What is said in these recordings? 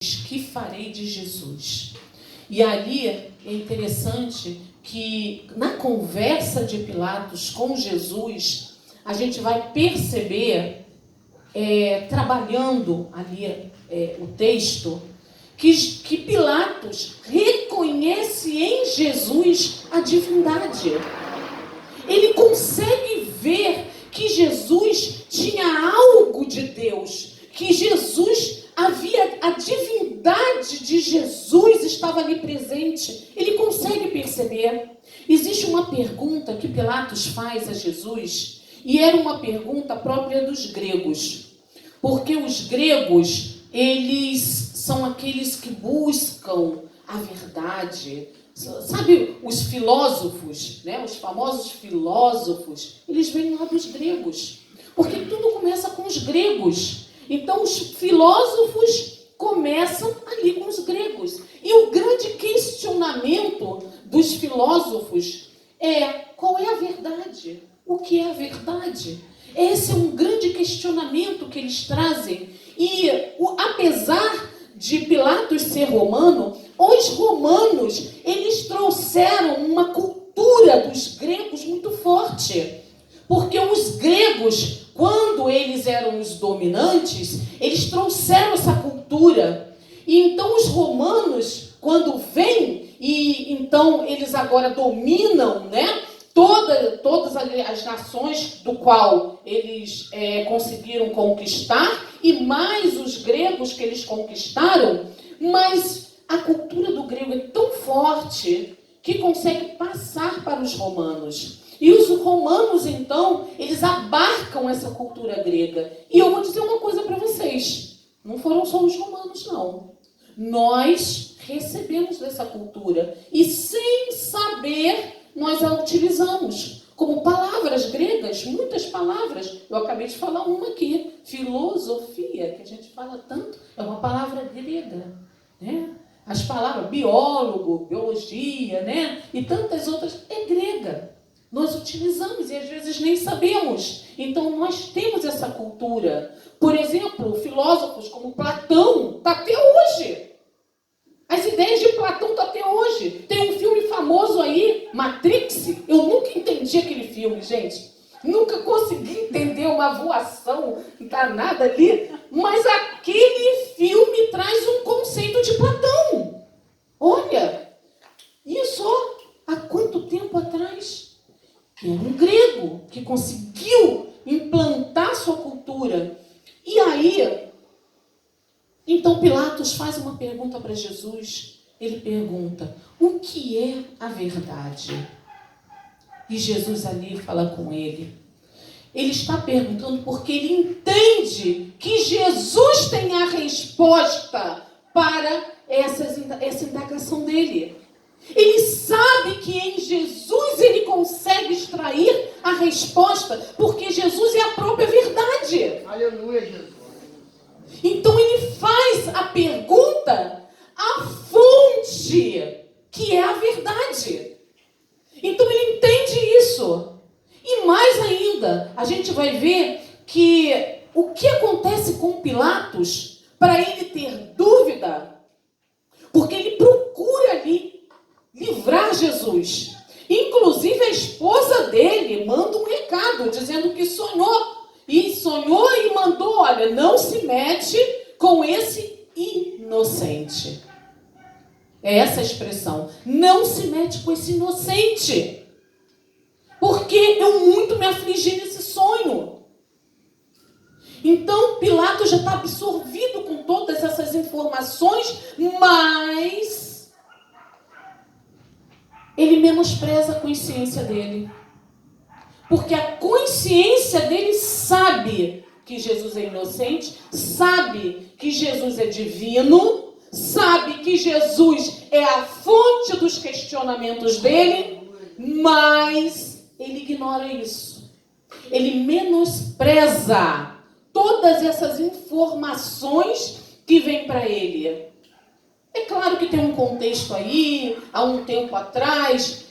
que farei de Jesus? E ali é interessante que na conversa de Pilatos com Jesus, a gente vai perceber, trabalhando ali o texto, que Pilatos reconhece em Jesus a divindade. Ele consegue ver que Jesus tinha algo de Deus, que Jesus a divindade de Jesus estava ali presente. Ele consegue perceber. Existe uma pergunta que Pilatos faz a Jesus, e era uma pergunta própria dos gregos, porque os gregos, eles são aqueles que buscam a verdade. Sabe, os filósofos, né? Os famosos filósofos, eles vêm lá dos gregos, porque tudo começa com os gregos. Então, os filósofos começam ali com os gregos. E o grande questionamento dos filósofos é: qual é a verdade? O que é a verdade? Esse é um grande questionamento que eles trazem. E, apesar de Pilatos ser romano, os romanos, eles trouxeram uma cultura dos gregos muito forte. Porque os gregos, quando eles eram os dominantes, eles trouxeram essa cultura. E então os romanos, quando vêm, e então eles agora dominam, né, todas as nações do qual eles conseguiram conquistar, e mais os gregos que eles conquistaram, mas a cultura do grego é tão forte que consegue passar para os romanos. E os romanos, então, eles abarcam essa cultura grega. E eu vou dizer uma coisa para vocês. Não foram só os romanos, não. Nós recebemos dessa cultura. E sem saber, nós a utilizamos. Como palavras gregas, muitas palavras. Eu acabei de falar uma aqui. Filosofia, que a gente fala tanto, é uma palavra grega, né? As palavras biólogo, biologia, né? E tantas outras, é grega. Nós utilizamos e às vezes nem sabemos. Então nós temos essa cultura. Por exemplo, filósofos como Platão, está até hoje. As ideias de Platão estão até hoje. Tem um filme famoso aí, Matrix. Eu nunca entendi aquele filme, gente. Nunca consegui entender uma voação danada ali. Mas aquele filme traz um conceito de Platão. Olha, isso há quanto tempo atrás? Era um grego que conseguiu implantar sua cultura. E aí, então Pilatos faz uma pergunta para Jesus. Ele pergunta: o que é a verdade? E Jesus ali fala com ele. Ele está perguntando porque ele entende que Jesus tem a resposta para essa indagação dele. Ele sabe que em Jesus ele consegue extrair a resposta, porque Jesus é a própria verdade. Aleluia, Jesus. Então ele faz a pergunta à fonte, que é a verdade. Então ele entende isso. E mais ainda, a gente vai ver que o que acontece com Pilatos, para ele ter dúvida, porque ele procura ali livrar Jesus. Inclusive a esposa dele manda um recado dizendo que sonhou e mandou: olha, não se mete com esse inocente. É essa a expressão. Não se mete com esse inocente. Porque eu muito me afligi nesse sonho. Então Pilatos já está absorvido com todas essas informações, mas ele menospreza a consciência dele. Porque a consciência dele sabe que Jesus é inocente, sabe que Jesus é divino, sabe que Jesus é a fonte dos questionamentos dele, mas ele ignora isso. Ele menospreza todas essas informações que vêm para ele. É claro que tem um contexto aí, há um tempo atrás,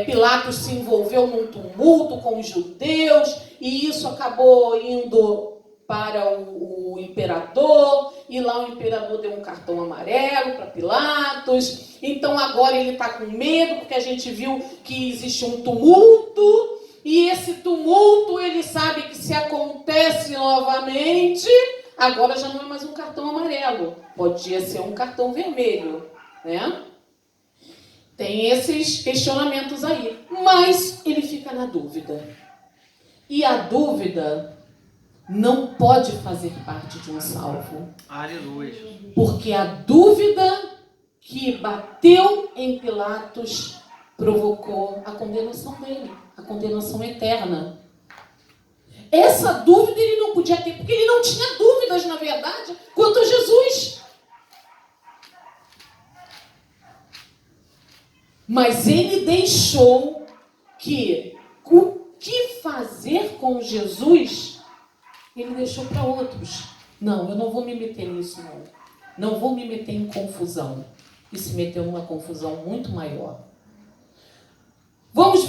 Pilatos se envolveu num tumulto com os judeus, e isso acabou indo para o imperador, e lá o imperador deu um cartão amarelo para Pilatos. Então agora ele está com medo, porque a gente viu que existe um tumulto, e esse tumulto ele sabe que se acontece novamente, agora já não é mais um cartão amarelo, podia ser um cartão vermelho, né? Tem esses questionamentos aí, mas ele fica na dúvida. E a dúvida não pode fazer parte de um salvo. Aleluia. Porque a dúvida que bateu em Pilatos provocou a condenação dele, a condenação eterna. Essa dúvida ele não podia ter, porque ele não tinha dúvidas, na verdade, quanto a Jesus. Mas ele deixou que o que fazer com Jesus, ele deixou para outros. Não, eu não vou me meter nisso, não. Não vou me meter em confusão. E se meteu numa confusão muito maior. Vamos